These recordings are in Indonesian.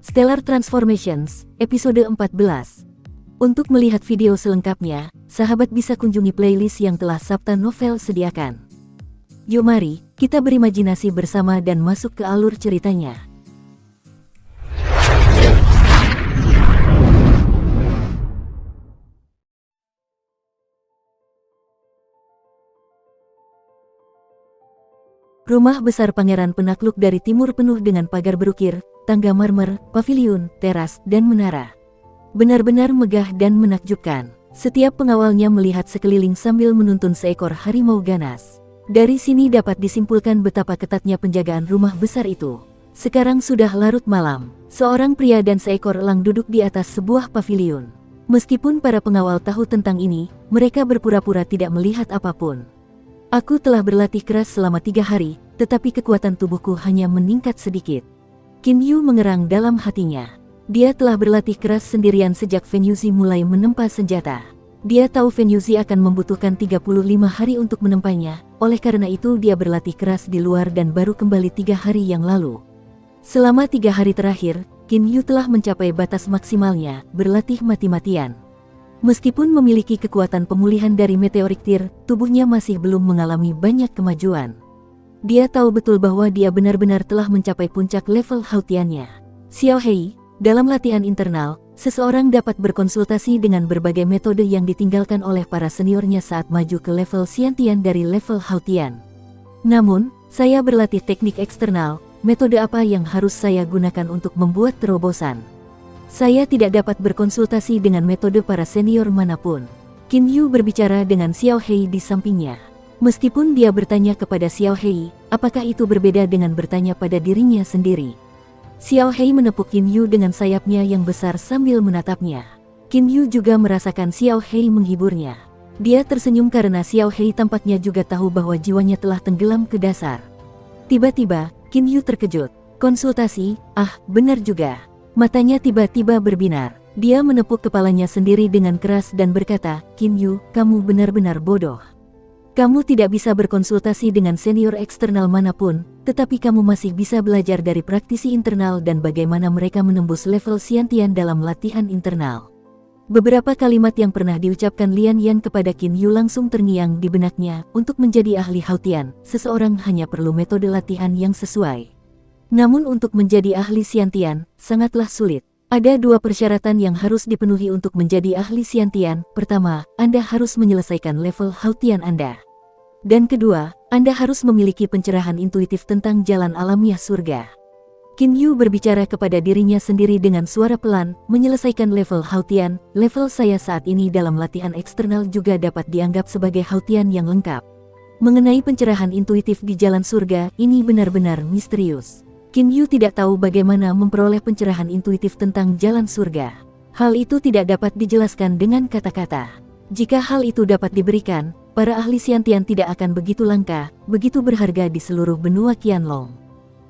Stellar Transformations, episode 14. Untuk melihat video selengkapnya, sahabat bisa kunjungi playlist yang telah Sabta Novel sediakan. Yuk mari, kita berimajinasi bersama dan masuk ke alur ceritanya. Rumah besar pangeran penakluk dari timur penuh dengan pagar berukir, tangga marmer, paviliun, teras, dan menara. Benar-benar megah dan menakjubkan. Setiap pengawalnya melihat sekeliling sambil menuntun seekor harimau ganas. Dari sini dapat disimpulkan betapa ketatnya penjagaan rumah besar itu. Sekarang sudah larut malam. Seorang pria dan seekor elang duduk di atas sebuah paviliun. Meskipun para pengawal tahu tentang ini, mereka berpura-pura tidak melihat apapun. Aku telah berlatih keras selama 3 hari, tetapi kekuatan tubuhku hanya meningkat sedikit. Qin Yu mengerang dalam hatinya. Dia telah berlatih keras sendirian sejak Fen Yuzi mulai menempa senjata. Dia tahu Fen Yuzi akan membutuhkan 35 hari untuk menempanya, oleh karena itu dia berlatih keras di luar dan baru kembali 3 hari yang lalu. Selama 3 hari terakhir, Qin Yu telah mencapai batas maksimalnya, berlatih mati-matian. Meskipun memiliki kekuatan pemulihan dari meteorik tir, tubuhnya masih belum mengalami banyak kemajuan. Dia tahu betul bahwa dia benar-benar telah mencapai puncak level Hautiannya. Xiao Hei, dalam latihan internal, seseorang dapat berkonsultasi dengan berbagai metode yang ditinggalkan oleh para seniornya saat maju ke level Xiantian dari level Hautian. Namun, saya berlatih teknik eksternal, metode apa yang harus saya gunakan untuk membuat terobosan? Saya tidak dapat berkonsultasi dengan metode para senior manapun. Qin Yu berbicara dengan Xiao Hei di sampingnya. Meskipun dia bertanya kepada Xiao Hei, apakah itu berbeda dengan bertanya pada dirinya sendiri? Xiao Hei menepuk Qin Yu dengan sayapnya yang besar sambil menatapnya. Qin Yu juga merasakan Xiao Hei menghiburnya. Dia tersenyum karena Xiao Hei tampaknya juga tahu bahwa jiwanya telah tenggelam ke dasar. Tiba-tiba, Qin Yu terkejut. Konsultasi, benar juga. Matanya tiba-tiba berbinar. Dia menepuk kepalanya sendiri dengan keras dan berkata, Qin Yu, kamu benar-benar bodoh. Kamu tidak bisa berkonsultasi dengan senior eksternal manapun, tetapi kamu masih bisa belajar dari praktisi internal dan bagaimana mereka menembus level Xiantian dalam latihan internal. Beberapa kalimat yang pernah diucapkan Lian Yan kepada Qin Yu langsung terngiang di benaknya. Untuk menjadi ahli Hautian, seseorang hanya perlu metode latihan yang sesuai. Namun untuk menjadi ahli Xiantian, sangatlah sulit. Ada 2 persyaratan yang harus dipenuhi untuk menjadi ahli Xiantian. Pertama, Anda harus menyelesaikan level Hautian Anda. Dan kedua, Anda harus memiliki pencerahan intuitif tentang jalan alamiah surga. Qin Yu berbicara kepada dirinya sendiri dengan suara pelan, menyelesaikan level Hautian, level saya saat ini dalam latihan eksternal juga dapat dianggap sebagai Hautian yang lengkap. Mengenai pencerahan intuitif di jalan surga, ini benar-benar misterius. Qin Yu tidak tahu bagaimana memperoleh pencerahan intuitif tentang jalan surga. Hal itu tidak dapat dijelaskan dengan kata-kata. Jika hal itu dapat diberikan, para ahli Xiantian tidak akan begitu langka, begitu berharga di seluruh benua Qianlong.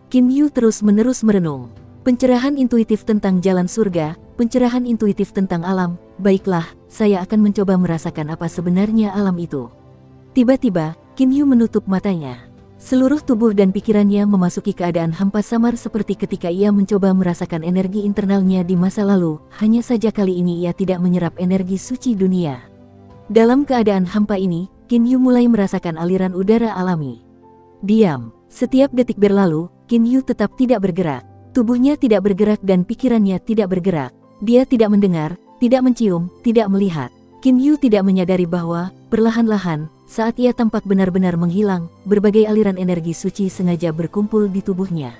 Qin Yu terus-menerus merenung. Pencerahan intuitif tentang jalan surga, pencerahan intuitif tentang alam, baiklah, saya akan mencoba merasakan apa sebenarnya alam itu. Tiba-tiba, Qin Yu menutup matanya. Seluruh tubuh dan pikirannya memasuki keadaan hampa samar seperti ketika ia mencoba merasakan energi internalnya di masa lalu, hanya saja kali ini ia tidak menyerap energi suci dunia. Dalam keadaan hampa ini, Qin Yu mulai merasakan aliran udara alami. Diam. Setiap detik berlalu, Qin Yu tetap tidak bergerak. Tubuhnya tidak bergerak dan pikirannya tidak bergerak. Dia tidak mendengar, tidak mencium, tidak melihat. Qin Yu tidak menyadari bahwa, perlahan-lahan, saat ia tampak benar-benar menghilang, berbagai aliran energi suci sengaja berkumpul di tubuhnya.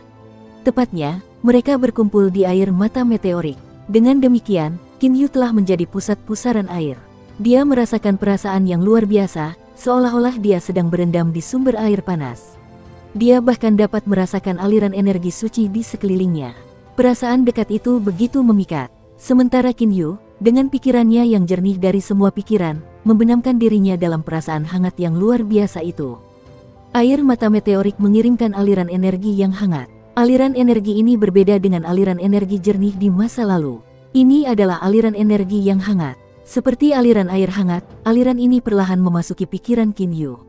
Tepatnya, mereka berkumpul di air mata meteorik. Dengan demikian, Qin Yu telah menjadi pusat pusaran air. Dia merasakan perasaan yang luar biasa, seolah-olah dia sedang berendam di sumber air panas. Dia bahkan dapat merasakan aliran energi suci di sekelilingnya. Perasaan dekat itu begitu memikat. Sementara Qin Yu, dengan pikirannya yang jernih dari semua pikiran, membenamkan dirinya dalam perasaan hangat yang luar biasa itu. Air mata meteorik mengirimkan aliran energi yang hangat. Aliran energi ini berbeda dengan aliran energi jernih di masa lalu. Ini adalah aliran energi yang hangat. Seperti aliran air hangat, aliran ini perlahan memasuki pikiran Qin Yu.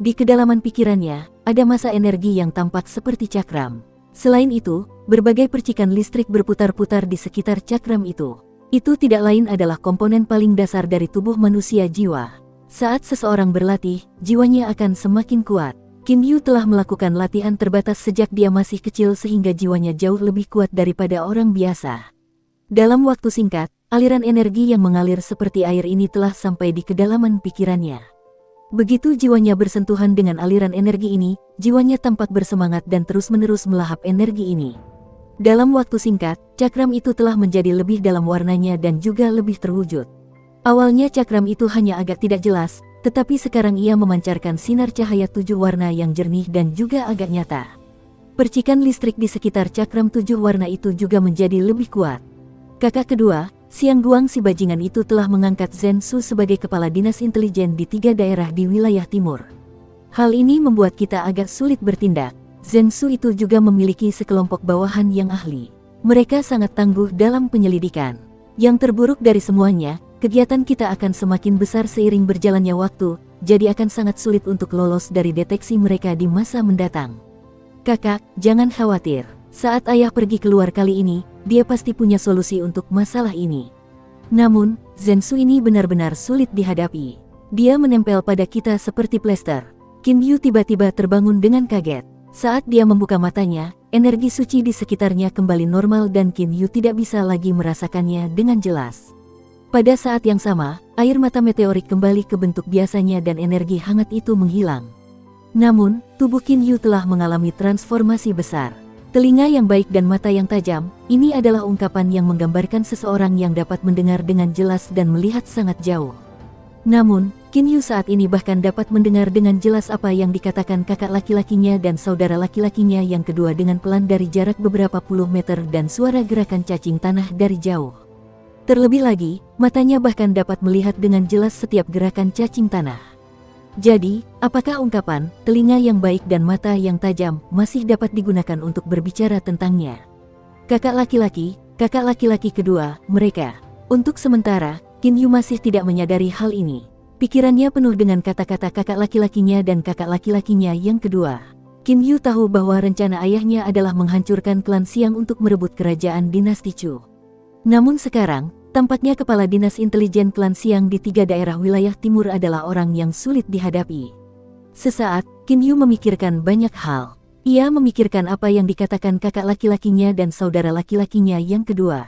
Di kedalaman pikirannya, ada massa energi yang tampak seperti cakram. Selain itu, berbagai percikan listrik berputar-putar di sekitar cakram itu. Itu tidak lain adalah komponen paling dasar dari tubuh manusia, jiwa. Saat seseorang berlatih, jiwanya akan semakin kuat. Qin Yu telah melakukan latihan terbatas sejak dia masih kecil sehingga jiwanya jauh lebih kuat daripada orang biasa. Dalam waktu singkat, aliran energi yang mengalir seperti air ini telah sampai di kedalaman pikirannya. Begitu jiwanya bersentuhan dengan aliran energi ini, jiwanya tampak bersemangat dan terus-menerus melahap energi ini. Dalam waktu singkat, cakram itu telah menjadi lebih dalam warnanya dan juga lebih terwujud. Awalnya cakram itu hanya agak tidak jelas, tetapi sekarang ia memancarkan sinar cahaya 7 warna yang jernih dan juga agak nyata. Percikan listrik di sekitar cakram 7 warna itu juga menjadi lebih kuat. Kakak kedua, Xiang Guang si bajingan itu telah mengangkat Zhen Su sebagai kepala dinas intelijen di 3 daerah di wilayah timur. Hal ini membuat kita agak sulit bertindak. Zhen Su itu juga memiliki sekelompok bawahan yang ahli. Mereka sangat tangguh dalam penyelidikan. Yang terburuk dari semuanya, kegiatan kita akan semakin besar seiring berjalannya waktu, jadi akan sangat sulit untuk lolos dari deteksi mereka di masa mendatang. Kakak, jangan khawatir. Saat ayah pergi keluar kali ini, dia pasti punya solusi untuk masalah ini. Namun, Zhen Su ini benar-benar sulit dihadapi. Dia menempel pada kita seperti plester. Qin Yu tiba-tiba terbangun dengan kaget. Saat dia membuka matanya, energi suci di sekitarnya kembali normal dan Qin Yu tidak bisa lagi merasakannya dengan jelas. Pada saat yang sama, air mata meteorik kembali ke bentuk biasanya dan energi hangat itu menghilang. Namun, tubuh Qin Yu telah mengalami transformasi besar. Telinga yang baik dan mata yang tajam, ini adalah ungkapan yang menggambarkan seseorang yang dapat mendengar dengan jelas dan melihat sangat jauh. Namun, Qin Yu saat ini bahkan dapat mendengar dengan jelas apa yang dikatakan kakak laki-lakinya dan saudara laki-lakinya yang kedua dengan pelan dari jarak beberapa puluh meter dan suara gerakan cacing tanah dari jauh. Terlebih lagi, matanya bahkan dapat melihat dengan jelas setiap gerakan cacing tanah. Jadi, apakah ungkapan telinga yang baik dan mata yang tajam masih dapat digunakan untuk berbicara tentangnya? Kakak laki-laki kedua, mereka. Untuk sementara, Qin Yu masih tidak menyadari hal ini. Pikirannya penuh dengan kata-kata kakak laki-lakinya dan kakak laki-lakinya yang kedua. Qin Yu tahu bahwa rencana ayahnya adalah menghancurkan klan Xiang untuk merebut kerajaan dinasti Chu. Namun sekarang, tampaknya kepala dinas intelijen klan Xiang di 3 daerah wilayah timur adalah orang yang sulit dihadapi. Sesaat, Qin Yu memikirkan banyak hal. Ia memikirkan apa yang dikatakan kakak laki-lakinya dan saudara laki-lakinya yang kedua.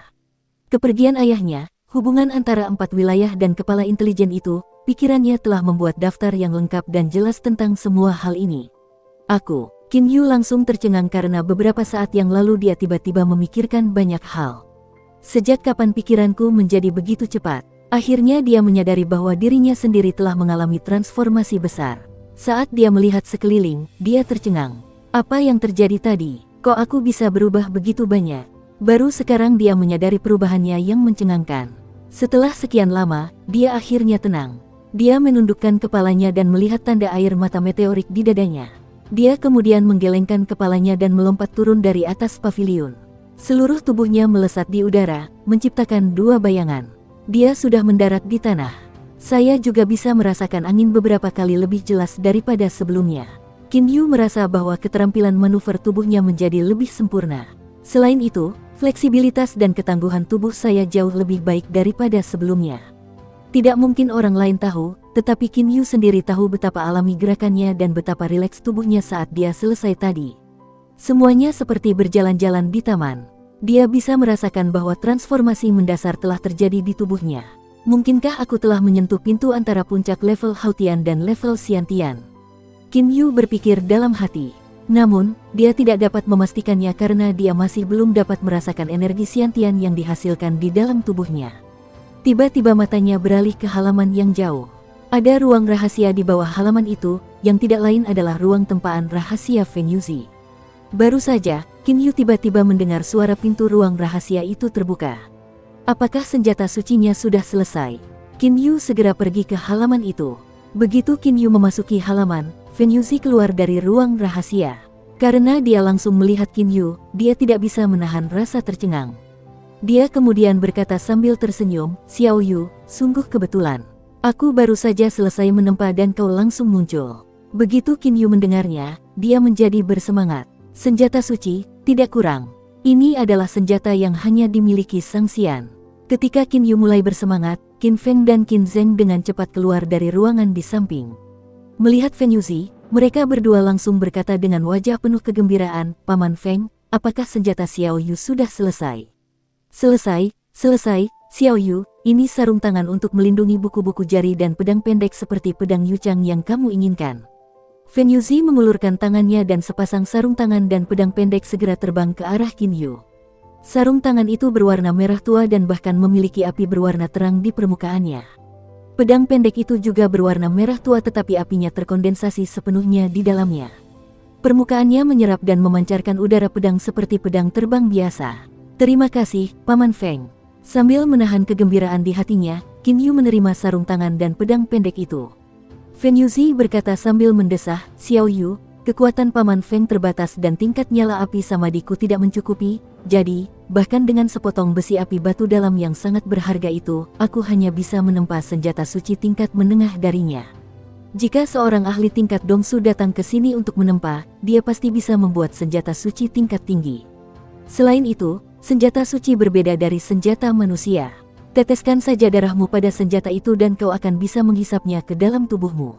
Kepergian ayahnya, hubungan antara 4 wilayah dan kepala intelijen itu, pikirannya telah membuat daftar yang lengkap dan jelas tentang semua hal ini. Qin Yu langsung tercengang karena beberapa saat yang lalu dia tiba-tiba memikirkan banyak hal. Sejak kapan pikiranku menjadi begitu cepat? Akhirnya dia menyadari bahwa dirinya sendiri telah mengalami transformasi besar. Saat dia melihat sekeliling, dia tercengang. Apa yang terjadi tadi? Kok aku bisa berubah begitu banyak? Baru sekarang dia menyadari perubahannya yang mencengangkan. Setelah sekian lama, dia akhirnya tenang. Dia menundukkan kepalanya dan melihat tanda air mata meteorik di dadanya. Dia kemudian menggelengkan kepalanya dan melompat turun dari atas paviliun. Seluruh tubuhnya melesat di udara, menciptakan 2 bayangan. Dia sudah mendarat di tanah. Saya juga bisa merasakan angin beberapa kali lebih jelas daripada sebelumnya. Qin Yu merasa bahwa keterampilan manuver tubuhnya menjadi lebih sempurna. Selain itu, fleksibilitas dan ketangguhan tubuh saya jauh lebih baik daripada sebelumnya. Tidak mungkin orang lain tahu, tetapi Qin Yu sendiri tahu betapa alami gerakannya dan betapa rileks tubuhnya saat dia selesai tadi. Semuanya seperti berjalan-jalan di taman. Dia bisa merasakan bahwa transformasi mendasar telah terjadi di tubuhnya. Mungkinkah aku telah menyentuh pintu antara puncak level Hautian dan level Xiantian? Qin Yu berpikir dalam hati. Namun, dia tidak dapat memastikannya karena dia masih belum dapat merasakan energi Xiantian yang dihasilkan di dalam tubuhnya. Tiba-tiba matanya beralih ke halaman yang jauh. Ada ruang rahasia di bawah halaman itu, yang tidak lain adalah ruang tempaan rahasia Feng Yuzi. Baru saja, Qin Yu tiba-tiba mendengar suara pintu ruang rahasia itu terbuka. Apakah senjata sucinya sudah selesai? Qin Yu segera pergi ke halaman itu. Begitu Qin Yu memasuki halaman, Feng Yuzi keluar dari ruang rahasia. Karena dia langsung melihat Qin Yu, dia tidak bisa menahan rasa tercengang. Dia kemudian berkata sambil tersenyum, "Xiao Yu, sungguh kebetulan. Aku baru saja selesai menempa dan kau langsung muncul." Begitu Qin Yu mendengarnya, dia menjadi bersemangat. Senjata suci, Tidak kurang. Ini adalah senjata yang hanya dimiliki Sang Xian. Ketika Qin Yu mulai bersemangat, Qin Feng dan Qin Zheng dengan cepat keluar dari ruangan di samping. Melihat Feng Yuzi, mereka berdua langsung berkata dengan wajah penuh kegembiraan, "Paman Feng, apakah senjata Xiao Yu sudah selesai?" Selesai, Xiao Yu, ini sarung tangan untuk melindungi buku-buku jari dan pedang pendek seperti pedang Yuchang yang kamu inginkan." Feng Yuzi mengulurkan tangannya dan sepasang sarung tangan dan pedang pendek segera terbang ke arah Qin Yu. Sarung tangan itu berwarna merah tua dan bahkan memiliki api berwarna terang di permukaannya. Pedang pendek itu juga berwarna merah tua tetapi apinya terkondensasi sepenuhnya di dalamnya. Permukaannya menyerap dan memancarkan udara pedang seperti pedang terbang biasa. "Terima kasih, Paman Feng." Sambil menahan kegembiraan di hatinya, Qin Yu menerima sarung tangan dan pedang pendek itu. Feng Yuzi berkata sambil mendesah, "Xiao Yu, kekuatan Paman Feng terbatas dan tingkat nyala api samadiku tidak mencukupi, jadi, bahkan dengan sepotong besi api batu dalam yang sangat berharga itu, aku hanya bisa menempa senjata suci tingkat menengah darinya. Jika seorang ahli tingkat Dongsu datang ke sini untuk menempa, dia pasti bisa membuat senjata suci tingkat tinggi. Selain itu, senjata suci berbeda dari senjata manusia. Teteskan saja darahmu pada senjata itu dan kau akan bisa menghisapnya ke dalam tubuhmu.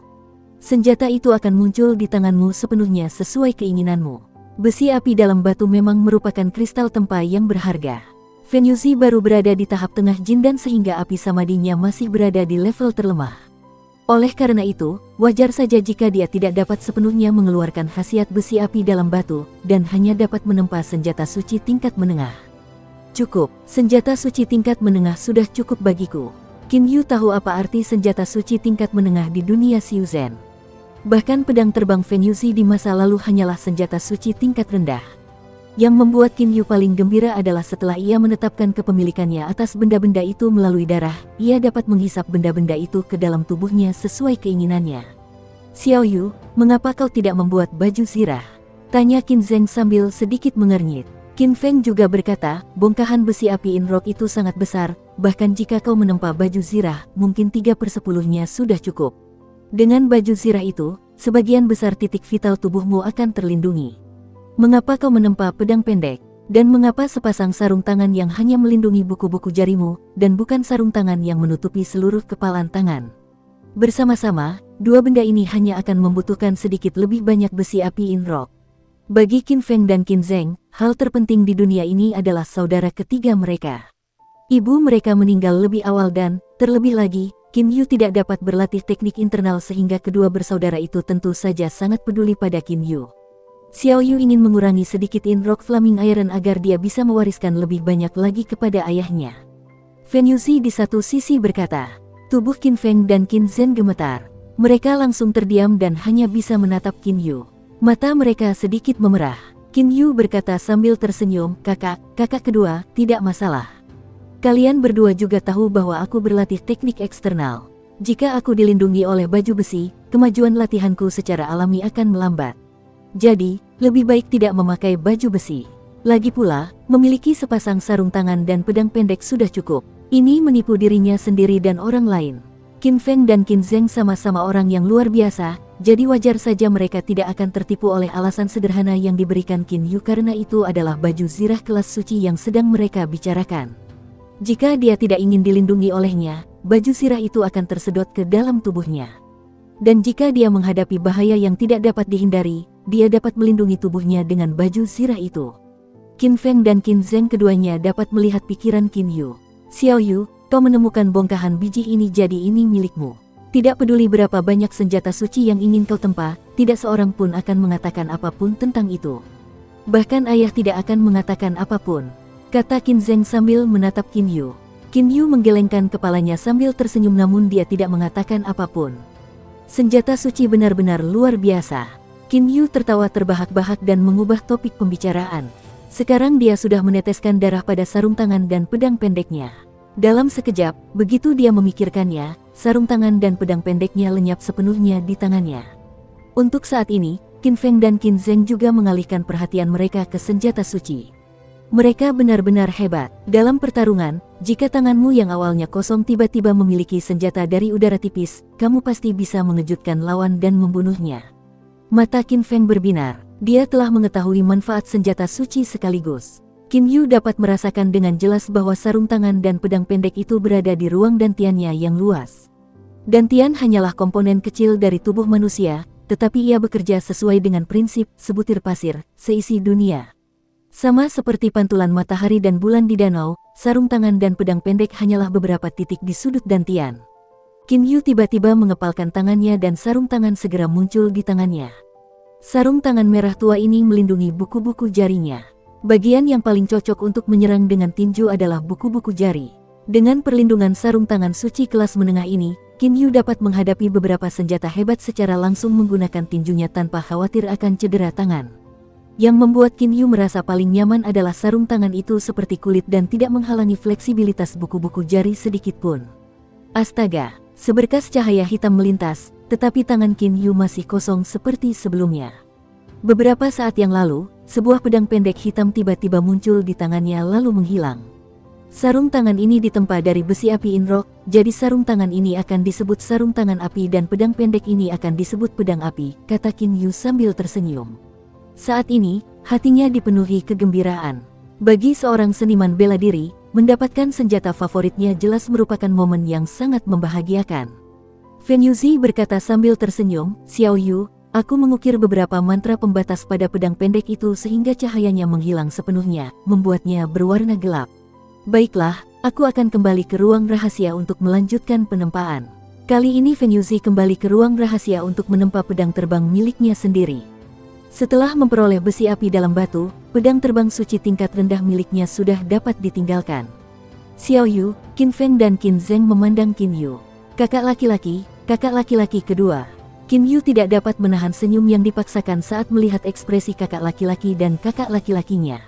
Senjata itu akan muncul di tanganmu sepenuhnya sesuai keinginanmu." Besi api dalam batu memang merupakan kristal tempa yang berharga. Feng Yuzi baru berada di tahap tengah jin dan sehingga api samadinya masih berada di level terlemah. Oleh karena itu, wajar saja jika dia tidak dapat sepenuhnya mengeluarkan khasiat besi api dalam batu, dan hanya dapat menempa senjata suci tingkat menengah. "Cukup, senjata suci tingkat menengah sudah cukup bagiku." Qin Yu tahu apa arti senjata suci tingkat menengah di dunia Xiuzhen. Bahkan pedang terbang Feng Yuzi di masa lalu hanyalah senjata suci tingkat rendah. Yang membuat Qin Yu paling gembira adalah setelah ia menetapkan kepemilikannya atas benda-benda itu melalui darah, ia dapat menghisap benda-benda itu ke dalam tubuhnya sesuai keinginannya. "Xiao Yu, mengapa kau tidak membuat baju zirah?" tanya Qin Zheng sambil sedikit mengernyit. Qin Feng juga berkata, "Bongkahan besi api Inrock itu sangat besar, bahkan jika kau menempa baju zirah, mungkin 3/10-nya sudah cukup. Dengan baju zirah itu, sebagian besar titik vital tubuhmu akan terlindungi. Mengapa kau menempa pedang pendek? Dan mengapa sepasang sarung tangan yang hanya melindungi buku-buku jarimu, dan bukan sarung tangan yang menutupi seluruh kepalan tangan? Bersama-sama, dua benda ini hanya akan membutuhkan sedikit lebih banyak besi api Inrock." Bagi Qin Feng dan Qin Zheng, hal terpenting di dunia ini adalah saudara ketiga mereka. Ibu mereka meninggal lebih awal dan, terlebih lagi, Qin Yu tidak dapat berlatih teknik internal sehingga kedua bersaudara itu tentu saja sangat peduli pada Qin Yu. Xiao Yu ingin mengurangi sedikit Inrock Flaming Iron agar dia bisa mewariskan lebih banyak lagi kepada ayahnya. Feng Yuzi di satu sisi berkata. Tubuh Qin Feng dan Qin Zheng gemetar. Mereka langsung terdiam dan hanya bisa menatap Qin Yu. Mata mereka sedikit memerah. Qin Yu berkata sambil tersenyum, kakak kedua, tidak masalah. Kalian berdua juga tahu bahwa aku berlatih teknik eksternal. Jika aku dilindungi oleh baju besi, kemajuan latihanku secara alami akan melambat. Jadi, lebih baik tidak memakai baju besi. Lagi pula, memiliki sepasang sarung tangan dan pedang pendek sudah cukup. Ini menipu dirinya sendiri dan orang lain. Qin Feng dan Qin Zheng sama-sama orang yang luar biasa, jadi wajar saja mereka tidak akan tertipu oleh alasan sederhana yang diberikan Qin Yu karena itu adalah baju zirah kelas suci yang sedang mereka bicarakan. Jika dia tidak ingin dilindungi olehnya, baju zirah itu akan tersedot ke dalam tubuhnya. Dan jika dia menghadapi bahaya yang tidak dapat dihindari, dia dapat melindungi tubuhnya dengan baju zirah itu. Qin Feng dan Qin Zheng keduanya dapat melihat pikiran Qin Yu. Xiao Yu, kau menemukan bongkahan biji ini jadi ini milikmu. Tidak peduli berapa banyak senjata suci yang ingin kau tempa, tidak seorang pun akan mengatakan apapun tentang itu. Bahkan ayah tidak akan mengatakan apapun, kata Qin Zheng sambil menatap Qin Yu. Qin Yu menggelengkan kepalanya sambil tersenyum namun dia tidak mengatakan apapun. Senjata suci benar-benar luar biasa. Qin Yu tertawa terbahak-bahak dan mengubah topik pembicaraan. Sekarang dia sudah meneteskan darah pada sarung tangan dan pedang pendeknya. Dalam sekejap, begitu dia memikirkannya, sarung tangan dan pedang pendeknya lenyap sepenuhnya di tangannya. Untuk saat ini, Qin Feng dan Qin Zheng juga mengalihkan perhatian mereka ke senjata suci. Mereka benar-benar hebat. Dalam pertarungan, jika tanganmu yang awalnya kosong tiba-tiba memiliki senjata dari udara tipis, kamu pasti bisa mengejutkan lawan dan membunuhnya. Mata Qin Feng berbinar. Dia telah mengetahui manfaat senjata suci sekaligus. Qin Yu dapat merasakan dengan jelas bahwa sarung tangan dan pedang pendek itu berada di ruang dantiannya yang luas. Dantian hanyalah komponen kecil dari tubuh manusia, tetapi ia bekerja sesuai dengan prinsip sebutir pasir, seisi dunia. Sama seperti pantulan matahari dan bulan di danau, sarung tangan dan pedang pendek hanyalah beberapa titik di sudut dantian. Qin Yu tiba-tiba mengepalkan tangannya dan sarung tangan segera muncul di tangannya. Sarung tangan merah tua ini melindungi buku-buku jarinya. Bagian yang paling cocok untuk menyerang dengan tinju adalah buku-buku jari. Dengan perlindungan sarung tangan suci kelas menengah ini, Qin Yu dapat menghadapi beberapa senjata hebat secara langsung menggunakan tinjunya tanpa khawatir akan cedera tangan. Yang membuat Qin Yu merasa paling nyaman adalah sarung tangan itu seperti kulit dan tidak menghalangi fleksibilitas buku-buku jari sedikitpun. Astaga, seberkas cahaya hitam melintas, tetapi tangan Qin Yu masih kosong seperti sebelumnya. Beberapa saat yang lalu, sebuah pedang pendek hitam tiba-tiba muncul di tangannya lalu menghilang. Sarung tangan ini ditempa dari besi api Inrock, jadi sarung tangan ini akan disebut sarung tangan api dan pedang pendek ini akan disebut pedang api, kata Qin Yu sambil tersenyum. Saat ini, hatinya dipenuhi kegembiraan. Bagi seorang seniman bela diri, mendapatkan senjata favoritnya jelas merupakan momen yang sangat membahagiakan. Fen Yuzi berkata sambil tersenyum, Xiao Yu, aku mengukir beberapa mantra pembatas pada pedang pendek itu sehingga cahayanya menghilang sepenuhnya, membuatnya berwarna gelap. Baiklah, aku akan kembali ke ruang rahasia untuk melanjutkan penempaan. Kali ini Fen Yuzi kembali ke ruang rahasia untuk menempa pedang terbang miliknya sendiri. Setelah memperoleh besi api dalam batu, pedang terbang suci tingkat rendah miliknya sudah dapat ditinggalkan. Xiao Yu, Qin Feng dan Qin Zheng memandang Qin Yu. Kakak laki-laki kedua. Qin Yu tidak dapat menahan senyum yang dipaksakan saat melihat ekspresi kakak laki-laki dan kakak laki-lakinya.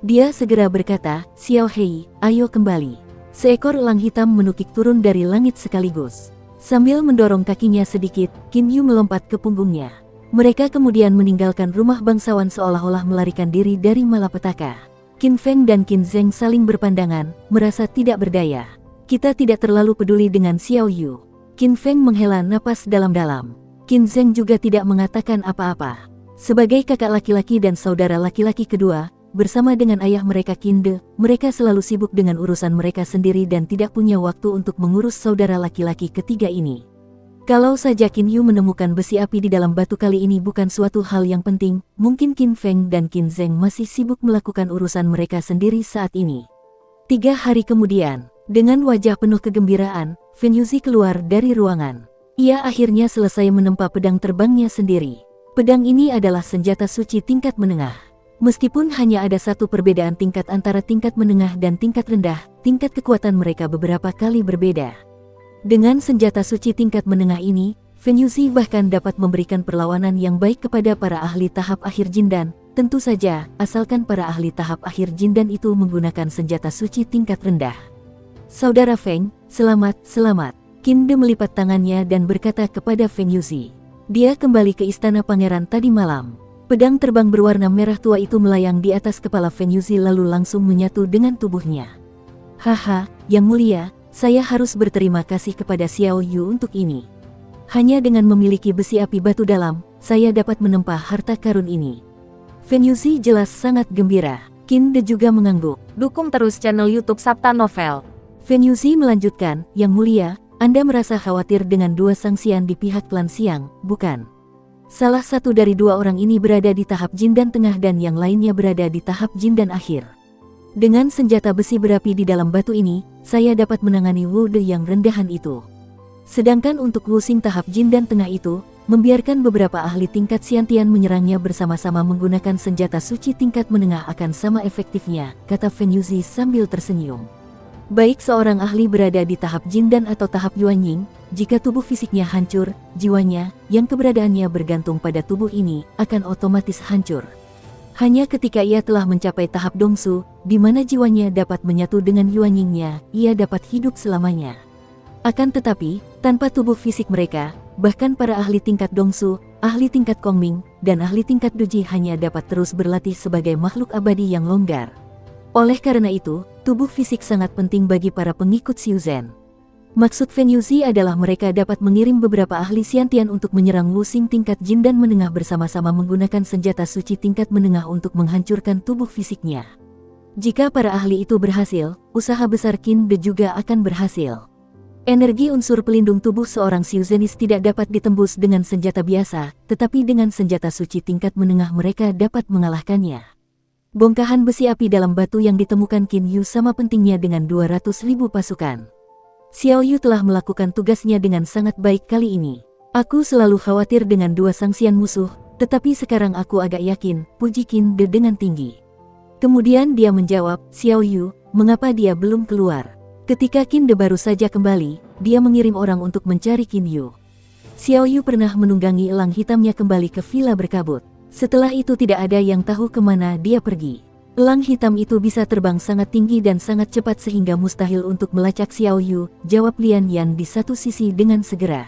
Dia segera berkata, Xiao Hei, ayo kembali. Seekor elang hitam menukik turun dari langit sekaligus. Sambil mendorong kakinya sedikit, Qin Yu melompat ke punggungnya. Mereka kemudian meninggalkan rumah bangsawan seolah-olah melarikan diri dari malapetaka. Qin Feng dan Qin Zheng saling berpandangan, merasa tidak berdaya. Kita tidak terlalu peduli dengan Xiao Yu. Qin Feng menghela napas dalam-dalam. Qin Zheng juga tidak mengatakan apa-apa. Sebagai kakak laki-laki dan saudara laki-laki kedua, bersama dengan ayah mereka Qin De, mereka selalu sibuk dengan urusan mereka sendiri dan tidak punya waktu untuk mengurus saudara laki-laki ketiga ini. Kalau saja Qin Yu menemukan besi api di dalam batu kali ini bukan suatu hal yang penting, mungkin Qin Feng dan Qin Zheng masih sibuk melakukan urusan mereka sendiri saat ini. 3 hari kemudian, dengan wajah penuh kegembiraan, Fen Yuzi keluar dari ruangan. Ia akhirnya selesai menempa pedang terbangnya sendiri. Pedang ini adalah senjata suci tingkat menengah. Meskipun hanya ada satu perbedaan tingkat antara tingkat menengah dan tingkat rendah, tingkat kekuatan mereka beberapa kali berbeda. Dengan senjata suci tingkat menengah ini, Fen Yuzi bahkan dapat memberikan perlawanan yang baik kepada para ahli tahap akhir Jindan, tentu saja, asalkan para ahli tahap akhir Jindan itu menggunakan senjata suci tingkat rendah. Saudara Feng, selamat. Qin De melipat tangannya dan berkata kepada Fen Yuzi. Dia kembali ke istana pangeran tadi malam. Pedang terbang berwarna merah tua itu melayang di atas kepala Fen Yuzi lalu langsung menyatu dengan tubuhnya. Haha, Yang Mulia, saya harus berterima kasih kepada Xiao Yu untuk ini. Hanya dengan memiliki besi api batu dalam, saya dapat menempa harta karun ini. Fen Yuzi jelas sangat gembira. Qin De juga mengangguk. Dukung terus channel YouTube Sabta Novel. Fen Yuzi melanjutkan, Yang Mulia, Anda merasa khawatir dengan 2 Sangxian di pihak klan Siang, bukan? Salah satu dari 2 orang ini berada di tahap Jindan tengah dan yang lainnya berada di tahap Jindan akhir. Dengan senjata besi berapi di dalam batu ini, saya dapat menangani Wu De yang rendahan itu. Sedangkan untuk Wu Xing tahap Jindan tengah itu, membiarkan beberapa ahli tingkat Xiantian menyerangnya bersama-sama menggunakan senjata suci tingkat menengah akan sama efektifnya, kata Fen Yuzi sambil tersenyum. Baik seorang ahli berada di tahap Jindan atau tahap Yuanying, jika tubuh fisiknya hancur, jiwanya, yang keberadaannya bergantung pada tubuh ini, akan otomatis hancur. Hanya ketika ia telah mencapai tahap Dongsu, di mana jiwanya dapat menyatu dengan Yuanyingnya, ia dapat hidup selamanya. Akan tetapi, tanpa tubuh fisik mereka, bahkan para ahli tingkat Dongsu, ahli tingkat Kongming, dan ahli tingkat Duji hanya dapat terus berlatih sebagai makhluk abadi yang longgar. Oleh karena itu, tubuh fisik sangat penting bagi para pengikut Xiuzhen. Maksud Fen Yuzi adalah mereka dapat mengirim beberapa ahli Xiantian untuk menyerang Wuxing tingkat Jin dan menengah bersama-sama menggunakan senjata suci tingkat menengah untuk menghancurkan tubuh fisiknya. Jika para ahli itu berhasil, usaha besar Qin De juga akan berhasil. Energi unsur pelindung tubuh seorang Xiuzenis tidak dapat ditembus dengan senjata biasa, tetapi dengan senjata suci tingkat menengah mereka dapat mengalahkannya. Bongkahan besi api dalam batu yang ditemukan Qin Yu sama pentingnya dengan 200.000 pasukan. Xiao Yu telah melakukan tugasnya dengan sangat baik kali ini. Aku selalu khawatir dengan dua sangsian musuh, tetapi sekarang aku agak yakin, puji Qin De dengan tinggi. Kemudian dia menjawab, Xiao Yu, mengapa dia belum keluar? Ketika Qin De baru saja kembali, dia mengirim orang untuk mencari Qin Yu. Xiao Yu pernah menunggangi elang hitamnya kembali ke villa berkabut. Setelah itu tidak ada yang tahu kemana dia pergi. Elang hitam itu bisa terbang sangat tinggi dan sangat cepat sehingga mustahil untuk melacak Xiao Yu, jawab Lian Yan di satu sisi dengan segera.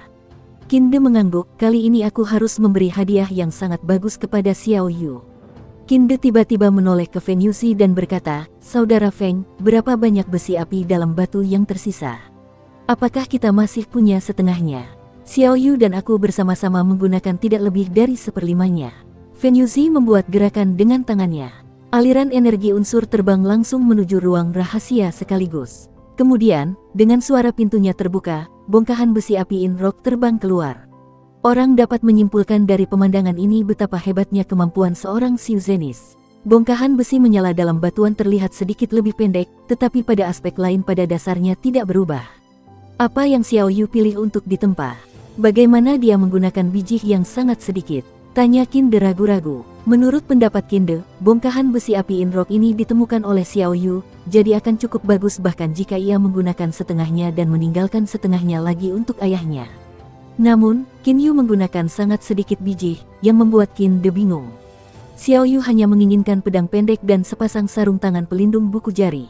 Qin De mengangguk, kali ini aku harus memberi hadiah yang sangat bagus kepada Xiao Yu. Qin De tiba-tiba menoleh ke Feng Yuzi dan berkata, Saudara Feng, berapa banyak besi api dalam batu yang tersisa? Apakah kita masih punya setengahnya? Xiao Yu dan aku bersama-sama menggunakan tidak lebih dari seperlimanya. Feng Yuzi membuat gerakan dengan tangannya. Aliran energi unsur terbang langsung menuju ruang rahasia sekaligus. Kemudian, dengan suara pintunya terbuka, bongkahan besi api Inrock terbang keluar. Orang dapat menyimpulkan dari pemandangan ini betapa hebatnya kemampuan seorang Xiuzenis. Bongkahan besi menyala dalam batuan terlihat sedikit lebih pendek, tetapi pada aspek lain pada dasarnya tidak berubah. Apa yang Xiao Yu pilih untuk ditempa? Bagaimana dia menggunakan biji yang sangat sedikit? Tanya Qin De ragu-ragu. Menurut pendapat Qin De, bongkahan besi api Inrock ini ditemukan oleh Xiao Yu, jadi akan cukup bagus bahkan jika ia menggunakan setengahnya dan meninggalkan setengahnya lagi untuk ayahnya. Namun, Qin Yu menggunakan sangat sedikit biji, yang membuat Qin De bingung. Xiao Yu hanya menginginkan pedang pendek dan sepasang sarung tangan pelindung buku jari.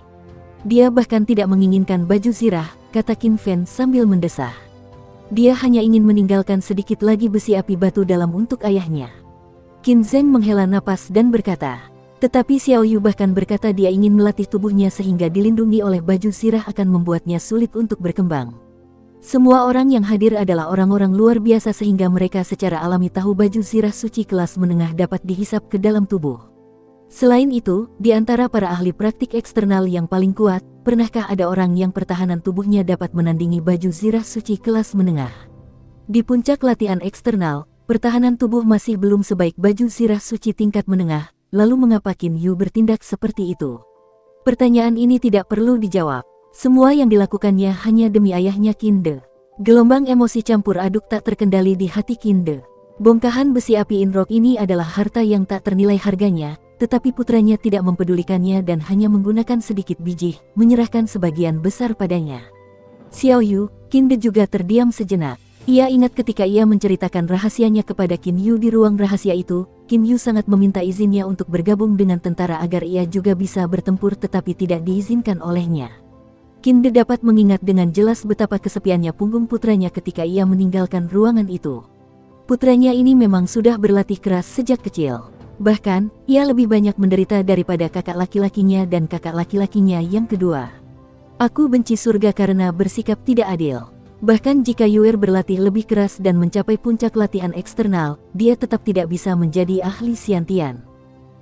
Dia bahkan tidak menginginkan baju zirah, kata Qin Fen sambil mendesah. Dia hanya ingin meninggalkan sedikit lagi besi api batu dalam untuk ayahnya. Qin Zheng menghela napas dan berkata, tetapi Xiao Yu bahkan berkata dia ingin melatih tubuhnya sehingga dilindungi oleh baju zirah akan membuatnya sulit untuk berkembang. Semua orang yang hadir adalah orang-orang luar biasa sehingga mereka secara alami tahu baju zirah suci kelas menengah dapat dihisap ke dalam tubuh. Selain itu, di antara para ahli praktik eksternal yang paling kuat, pernahkah ada orang yang pertahanan tubuhnya dapat menandingi baju zirah suci kelas menengah? Di puncak latihan eksternal, pertahanan tubuh masih belum sebaik baju zirah suci tingkat menengah, lalu mengapa Qin Yu bertindak seperti itu? Pertanyaan ini tidak perlu dijawab. Semua yang dilakukannya hanya demi ayahnya Qin De. Gelombang emosi campur aduk tak terkendali di hati Qin De. Bongkahan besi api Inrock ini adalah harta yang tak ternilai harganya, tetapi putranya tidak mempedulikannya dan hanya menggunakan sedikit biji, menyerahkan sebagian besar padanya. Xiao Yu, Qin De juga terdiam sejenak. Ia ingat ketika ia menceritakan rahasianya kepada Qin Yu di ruang rahasia itu, Qin Yu sangat meminta izinnya untuk bergabung dengan tentara agar ia juga bisa bertempur tetapi tidak diizinkan olehnya. Qin De dapat mengingat dengan jelas betapa kesepiannya punggung putranya ketika ia meninggalkan ruangan itu. Putranya ini memang sudah berlatih keras sejak kecil. Bahkan, ia lebih banyak menderita daripada kakak laki-lakinya dan kakak laki-lakinya yang kedua. Aku benci surga karena bersikap tidak adil. Bahkan jika Yuer berlatih lebih keras dan mencapai puncak latihan eksternal, dia tetap tidak bisa menjadi ahli Xiantian.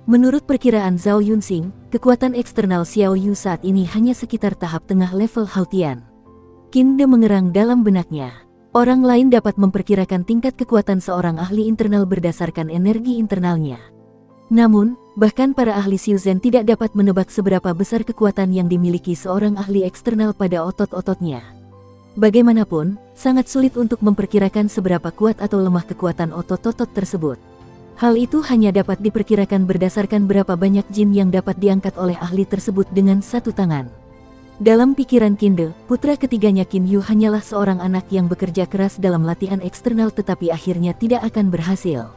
Menurut perkiraan Zhao Yunxing, kekuatan eksternal Xiao Yu saat ini hanya sekitar tahap tengah level Hautian. Qin De mengerang dalam benaknya. Orang lain dapat memperkirakan tingkat kekuatan seorang ahli internal berdasarkan energi internalnya. Namun, bahkan para ahli Xiuzhen tidak dapat menebak seberapa besar kekuatan yang dimiliki seorang ahli eksternal pada otot-ototnya. Bagaimanapun, sangat sulit untuk memperkirakan seberapa kuat atau lemah kekuatan otot-otot tersebut. Hal itu hanya dapat diperkirakan berdasarkan berapa banyak jin yang dapat diangkat oleh ahli tersebut dengan satu tangan. Dalam pikiran Qin De, putra ketiganya Qin Yu hanyalah seorang anak yang bekerja keras dalam latihan eksternal tetapi akhirnya tidak akan berhasil.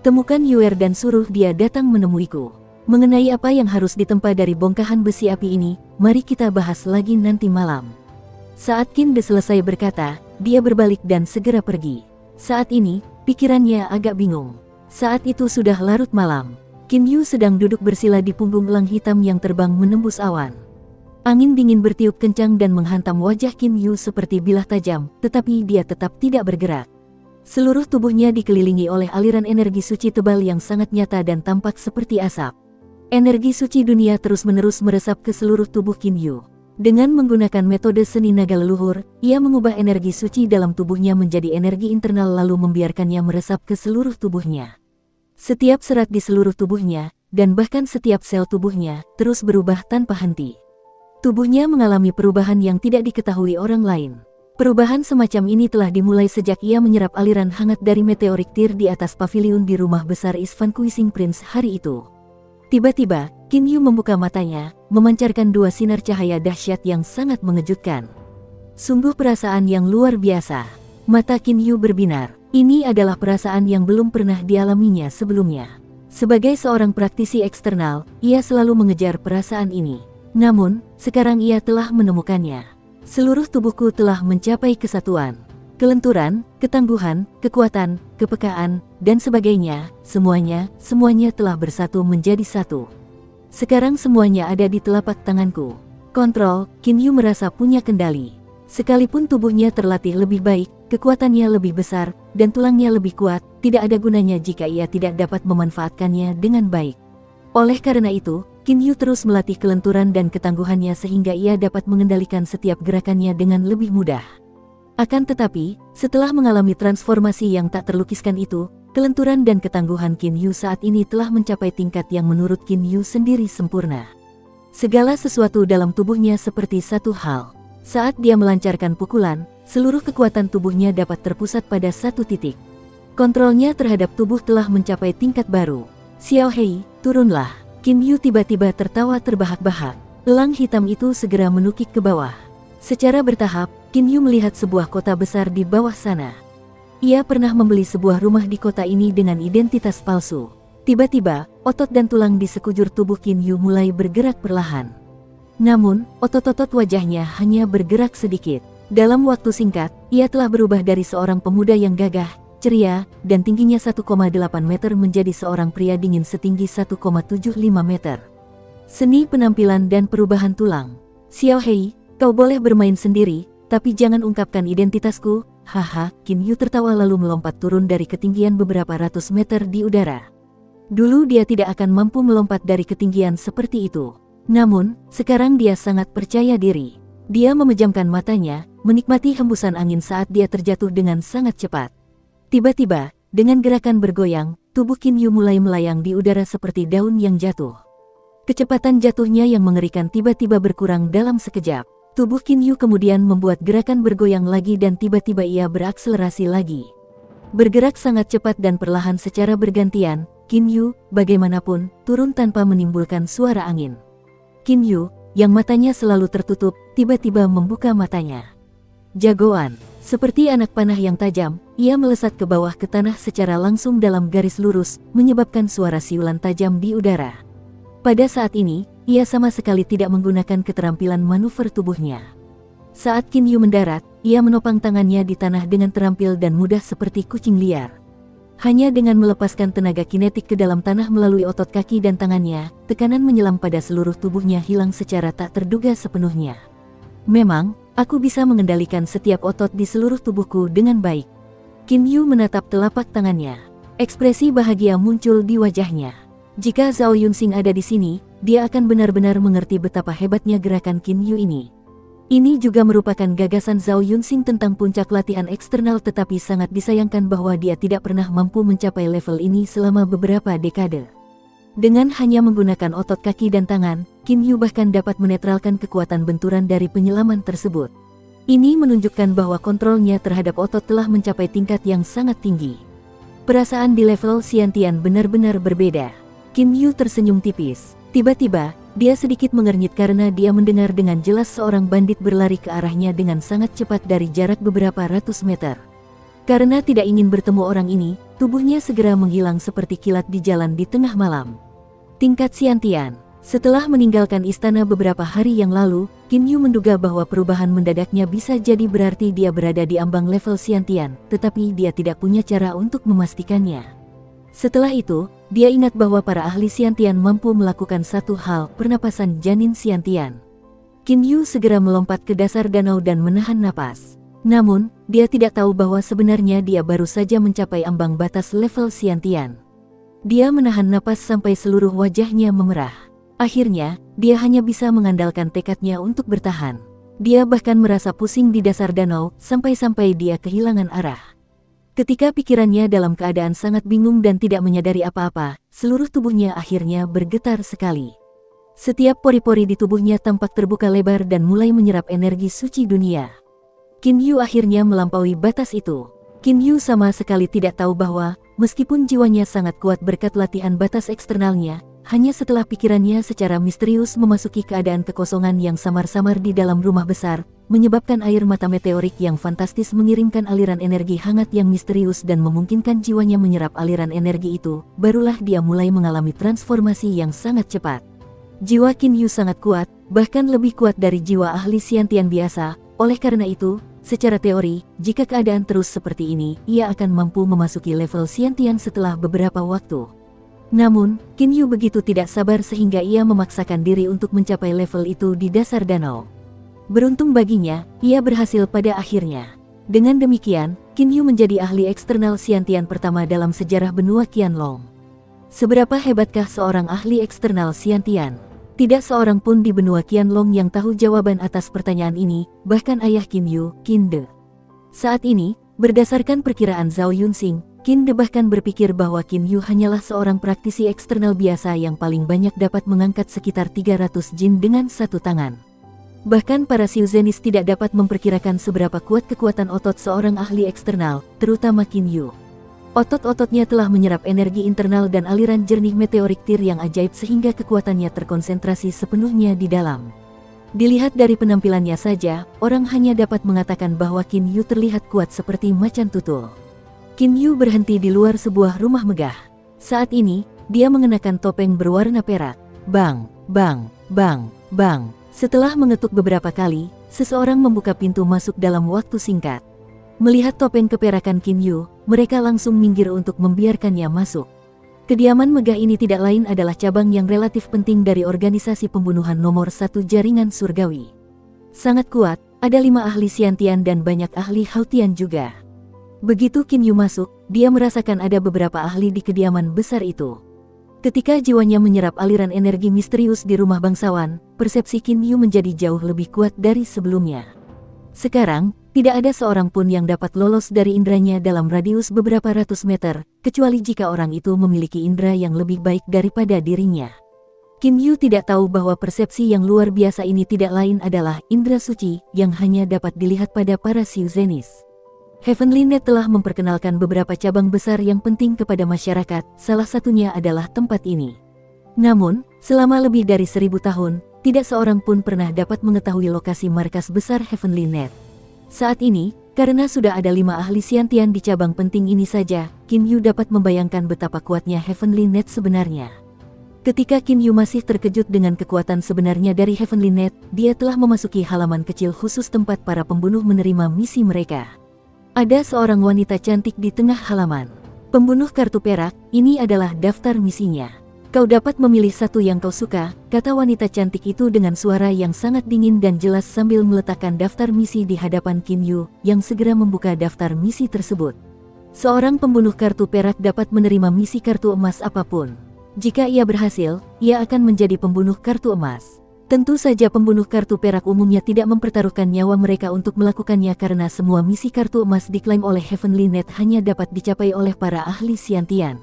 Temukan Yuer dan suruh dia datang menemuiku. Mengenai apa yang harus ditempa dari bongkahan besi api ini, mari kita bahas lagi nanti malam. Saat Qin De selesai berkata, dia berbalik dan segera pergi. Saat ini, pikirannya agak bingung. Saat itu sudah larut malam. Qin Yu sedang duduk bersila di punggung elang hitam yang terbang menembus awan. Angin dingin bertiup kencang dan menghantam wajah Qin Yu seperti bilah tajam, tetapi dia tetap tidak bergerak. Seluruh tubuhnya dikelilingi oleh aliran energi suci tebal yang sangat nyata dan tampak seperti asap. Energi suci dunia terus-menerus meresap ke seluruh tubuh Qin Yu. Dengan menggunakan metode seni naga leluhur, ia mengubah energi suci dalam tubuhnya menjadi energi internal lalu membiarkannya meresap ke seluruh tubuhnya. Setiap serat di seluruh tubuhnya, dan bahkan setiap sel tubuhnya, terus berubah tanpa henti. Tubuhnya mengalami perubahan yang tidak diketahui orang lain. Perubahan semacam ini telah dimulai sejak ia menyerap aliran hangat dari meteorik tir di atas paviliun di rumah besar Isvan Kuising Prince hari itu. Tiba-tiba, Qin Yu membuka matanya, memancarkan dua sinar cahaya dahsyat yang sangat mengejutkan. Sungguh perasaan yang luar biasa. Mata Qin Yu berbinar. Ini adalah perasaan yang belum pernah dialaminya sebelumnya. Sebagai seorang praktisi eksternal, ia selalu mengejar perasaan ini. Namun, sekarang ia telah menemukannya. Seluruh tubuhku telah mencapai kesatuan. Kelenturan, ketangguhan, kekuatan, kepekaan, dan sebagainya, semuanya telah bersatu menjadi satu. Sekarang semuanya ada di telapak tanganku. Kontrol, Qin Yu merasa punya kendali. Sekalipun tubuhnya terlatih lebih baik, kekuatannya lebih besar, dan tulangnya lebih kuat, tidak ada gunanya jika ia tidak dapat memanfaatkannya dengan baik. Oleh karena itu, Qin Yu terus melatih kelenturan dan ketangguhannya sehingga ia dapat mengendalikan setiap gerakannya dengan lebih mudah. Akan tetapi, setelah mengalami transformasi yang tak terlukiskan itu, kelenturan dan ketangguhan Qin Yu saat ini telah mencapai tingkat yang menurut Qin Yu sendiri sempurna. Segala sesuatu dalam tubuhnya seperti satu hal. Saat dia melancarkan pukulan, seluruh kekuatan tubuhnya dapat terpusat pada satu titik. Kontrolnya terhadap tubuh telah mencapai tingkat baru. Xiao Hei, turunlah. Qin Yu tiba-tiba tertawa terbahak-bahak. Elang hitam itu segera menukik ke bawah. Secara bertahap, Qin Yu melihat sebuah kota besar di bawah sana. Ia pernah membeli sebuah rumah di kota ini dengan identitas palsu. Tiba-tiba, otot dan tulang di sekujur tubuh Qin Yu mulai bergerak perlahan. Namun, otot-otot wajahnya hanya bergerak sedikit. Dalam waktu singkat, ia telah berubah dari seorang pemuda yang gagah, ceria, dan tingginya 1,8 meter menjadi seorang pria dingin setinggi 1,75 meter. Seni penampilan dan perubahan tulang. Xiao Hei, kau boleh bermain sendiri, tapi jangan ungkapkan identitasku. Haha, Qin Yu tertawa lalu melompat turun dari ketinggian beberapa ratus meter di udara. Dulu dia tidak akan mampu melompat dari ketinggian seperti itu. Namun, sekarang dia sangat percaya diri. Dia memejamkan matanya, menikmati hembusan angin saat dia terjatuh dengan sangat cepat. Tiba-tiba, dengan gerakan bergoyang, tubuh Qin Yu mulai melayang di udara seperti daun yang jatuh. Kecepatan jatuhnya yang mengerikan tiba-tiba berkurang dalam sekejap. Tubuh Qin Yu kemudian membuat gerakan bergoyang lagi dan tiba-tiba ia berakselerasi lagi. Bergerak sangat cepat dan perlahan secara bergantian, Qin Yu, bagaimanapun, turun tanpa menimbulkan suara angin. Qin Yu, yang matanya selalu tertutup, tiba-tiba membuka matanya. Jagoan, seperti anak panah yang tajam, ia melesat ke bawah ke tanah secara langsung dalam garis lurus, menyebabkan suara siulan tajam di udara. Pada saat ini, ia sama sekali tidak menggunakan keterampilan manuver tubuhnya. Saat Qin Yu mendarat, ia menopang tangannya di tanah dengan terampil dan mudah seperti kucing liar. Hanya dengan melepaskan tenaga kinetik ke dalam tanah melalui otot kaki dan tangannya, tekanan menyelam pada seluruh tubuhnya hilang secara tak terduga sepenuhnya. Memang, aku bisa mengendalikan setiap otot di seluruh tubuhku dengan baik. Qin Yu menatap telapak tangannya. Ekspresi bahagia muncul di wajahnya. Jika Zhao Yunxing ada di sini, dia akan benar-benar mengerti betapa hebatnya gerakan Qin Yu ini. Ini juga merupakan gagasan Zhao Yunxing tentang puncak latihan eksternal, tetapi sangat disayangkan bahwa dia tidak pernah mampu mencapai level ini selama beberapa dekade. Dengan hanya menggunakan otot kaki dan tangan, Qin Yu bahkan dapat menetralkan kekuatan benturan dari penyelaman tersebut. Ini menunjukkan bahwa kontrolnya terhadap otot telah mencapai tingkat yang sangat tinggi. Perasaan di level Xiantian benar-benar berbeda. Qin Yu tersenyum tipis. Tiba-tiba, dia sedikit mengernyit karena dia mendengar dengan jelas seorang bandit berlari ke arahnya dengan sangat cepat dari jarak beberapa ratus meter. Karena tidak ingin bertemu orang ini, tubuhnya segera menghilang seperti kilat di jalan di tengah malam. Tingkat Xiantian. Setelah meninggalkan istana beberapa hari yang lalu, Qin Yu menduga bahwa perubahan mendadaknya bisa jadi berarti dia berada di ambang level Xiantian, tetapi dia tidak punya cara untuk memastikannya. Setelah itu, dia ingat bahwa para ahli Xiantian mampu melakukan satu hal, pernapasan janin Xiantian. Qin Yu segera melompat ke dasar danau dan menahan napas. Namun, dia tidak tahu bahwa sebenarnya dia baru saja mencapai ambang batas level Xiantian. Dia menahan napas sampai seluruh wajahnya memerah. Akhirnya, dia hanya bisa mengandalkan tekadnya untuk bertahan. Dia bahkan merasa pusing di dasar danau, sampai-sampai dia kehilangan arah. Ketika pikirannya dalam keadaan sangat bingung dan tidak menyadari apa-apa, seluruh tubuhnya akhirnya bergetar sekali. Setiap pori-pori di tubuhnya tampak terbuka lebar dan mulai menyerap energi suci dunia. Qin Yu akhirnya melampaui batas itu. Qin Yu sama sekali tidak tahu bahwa, meskipun jiwanya sangat kuat berkat latihan batas eksternalnya, hanya setelah pikirannya secara misterius memasuki keadaan kekosongan yang samar-samar di dalam rumah besar, menyebabkan air mata meteorik yang fantastis mengirimkan aliran energi hangat yang misterius dan memungkinkan jiwanya menyerap aliran energi itu, barulah dia mulai mengalami transformasi yang sangat cepat. Jiwa Qin Yu sangat kuat, bahkan lebih kuat dari jiwa ahli Xiantian biasa. Oleh karena itu, secara teori, jika keadaan terus seperti ini, ia akan mampu memasuki level Xiantian setelah beberapa waktu. Namun, Qin Yu begitu tidak sabar sehingga ia memaksakan diri untuk mencapai level itu di dasar danau. Beruntung baginya, ia berhasil pada akhirnya. Dengan demikian, Qin Yu menjadi ahli eksternal Xiantian pertama dalam sejarah benua Qianlong. Seberapa hebatkah seorang ahli eksternal Xiantian? Tidak seorang pun di benua Qianlong yang tahu jawaban atas pertanyaan ini, bahkan ayah Qin Yu, Qin De. Saat ini, berdasarkan perkiraan Zhao Yunxing, Qin De bahkan berpikir bahwa Qin Yu hanyalah seorang praktisi eksternal biasa yang paling banyak dapat mengangkat sekitar 300 jin dengan satu tangan. Bahkan para Xiuzenis tidak dapat memperkirakan seberapa kuat kekuatan otot seorang ahli eksternal, terutama Qin Yu. Otot-ototnya telah menyerap energi internal dan aliran jernih meteorik tir yang ajaib sehingga kekuatannya terkonsentrasi sepenuhnya di dalam. Dilihat dari penampilannya saja, orang hanya dapat mengatakan bahwa Qin Yu terlihat kuat seperti macan tutul. Qin Yu berhenti di luar sebuah rumah megah. Saat ini, dia mengenakan topeng berwarna perak. Bang, bang, bang, bang. Setelah mengetuk beberapa kali, seseorang membuka pintu masuk dalam waktu singkat. Melihat topeng keperakan Qin Yu, mereka langsung minggir untuk membiarkannya masuk. Kediaman megah ini tidak lain adalah cabang yang relatif penting dari organisasi pembunuhan nomor 1 jaringan surgawi. Sangat kuat, ada 5 ahli Xiantian dan banyak ahli Hautian juga. Begitu Qin Yu masuk, dia merasakan ada beberapa ahli di kediaman besar itu. Ketika jiwanya menyerap aliran energi misterius di rumah bangsawan, persepsi Qin Yu menjadi jauh lebih kuat dari sebelumnya. Sekarang, tidak ada seorang pun yang dapat lolos dari indranya dalam radius beberapa ratus meter, kecuali jika orang itu memiliki indera yang lebih baik daripada dirinya. Qin Yu tidak tahu bahwa persepsi yang luar biasa ini tidak lain adalah indera suci yang hanya dapat dilihat pada para Xiuzenis. Heavenly Net telah memperkenalkan beberapa cabang besar yang penting kepada masyarakat, salah satunya adalah tempat ini. Namun, selama lebih dari 1000 tahun, tidak seorang pun pernah dapat mengetahui lokasi markas besar Heavenly Net. Saat ini, karena sudah ada 5 ahli Xiantian di cabang penting ini saja, Qin Yu dapat membayangkan betapa kuatnya Heavenly Net sebenarnya. Ketika Qin Yu masih terkejut dengan kekuatan sebenarnya dari Heavenly Net, dia telah memasuki halaman kecil khusus tempat para pembunuh menerima misi mereka. Ada seorang wanita cantik di tengah halaman. Pembunuh kartu perak, ini adalah daftar misinya. Kau dapat memilih satu yang kau suka, kata wanita cantik itu dengan suara yang sangat dingin dan jelas sambil meletakkan daftar misi di hadapan Qin Yu, yang segera membuka daftar misi tersebut. Seorang pembunuh kartu perak dapat menerima misi kartu emas apapun. Jika ia berhasil, ia akan menjadi pembunuh kartu emas. Tentu saja pembunuh kartu perak umumnya tidak mempertaruhkan nyawa mereka untuk melakukannya karena semua misi kartu emas diklaim oleh Heavenly Net hanya dapat dicapai oleh para ahli Xiantian.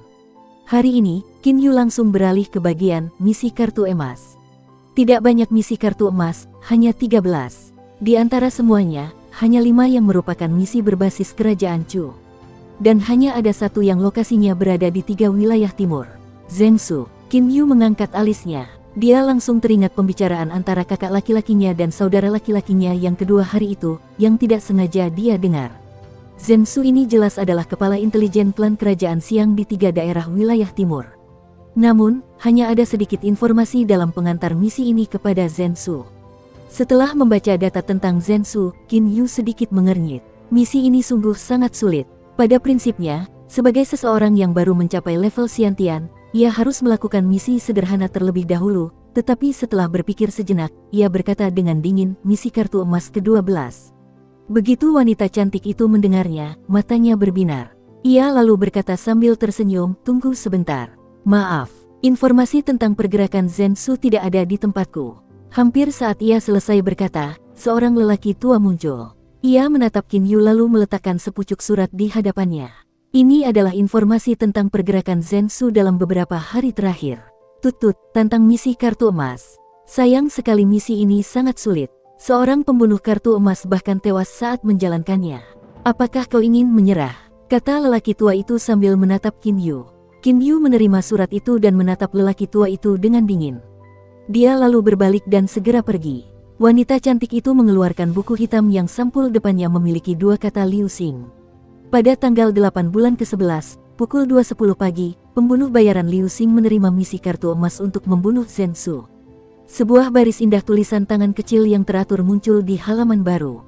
Hari ini, Qin Yu langsung beralih ke bagian misi kartu emas. Tidak banyak misi kartu emas, hanya 13. Di antara semuanya, hanya 5 yang merupakan misi berbasis kerajaan Chu. Dan hanya ada satu yang lokasinya berada di 3 wilayah timur. Zhengsu. Qin Yu mengangkat alisnya. Dia langsung teringat pembicaraan antara kakak laki-lakinya dan saudara laki-lakinya yang kedua hari itu, yang tidak sengaja dia dengar. Zhengsu ini jelas adalah kepala intelijen klan kerajaan Xiang di 3 daerah wilayah timur. Namun, hanya ada sedikit informasi dalam pengantar misi ini kepada Zhengsu. Setelah membaca data tentang Zhengsu, Qin Yu sedikit mengernyit. Misi ini sungguh sangat sulit. Pada prinsipnya, sebagai seseorang yang baru mencapai level Xiantian, ia harus melakukan misi sederhana terlebih dahulu, Tetapi setelah berpikir sejenak, ia berkata dengan dingin, misi kartu emas ke-12. Begitu wanita cantik itu mendengarnya, matanya berbinar. Ia lalu berkata sambil tersenyum, tunggu sebentar. Maaf, informasi tentang pergerakan Zensu tidak ada di tempatku. Hampir saat ia selesai berkata, seorang lelaki tua muncul. Ia menatap Qin Yu lalu meletakkan sepucuk surat di hadapannya. Ini adalah informasi tentang pergerakan Zensu dalam beberapa hari terakhir. Tutut, tantang misi kartu emas. Sayang sekali misi ini sangat sulit. Seorang pembunuh kartu emas bahkan tewas saat menjalankannya. Apakah kau ingin menyerah? Kata lelaki tua itu sambil menatap Qin Yu. Qin Yu menerima surat itu dan menatap lelaki tua itu dengan dingin. Dia lalu berbalik dan segera pergi. Wanita cantik itu mengeluarkan buku hitam yang sampul depannya memiliki 2 kata Liu Xing. Pada tanggal 8 bulan ke-11, pukul 2.10 pagi, pembunuh bayaran Liu Xing menerima misi kartu emas untuk membunuh Zensu. Sebuah baris indah tulisan tangan kecil yang teratur muncul di halaman baru.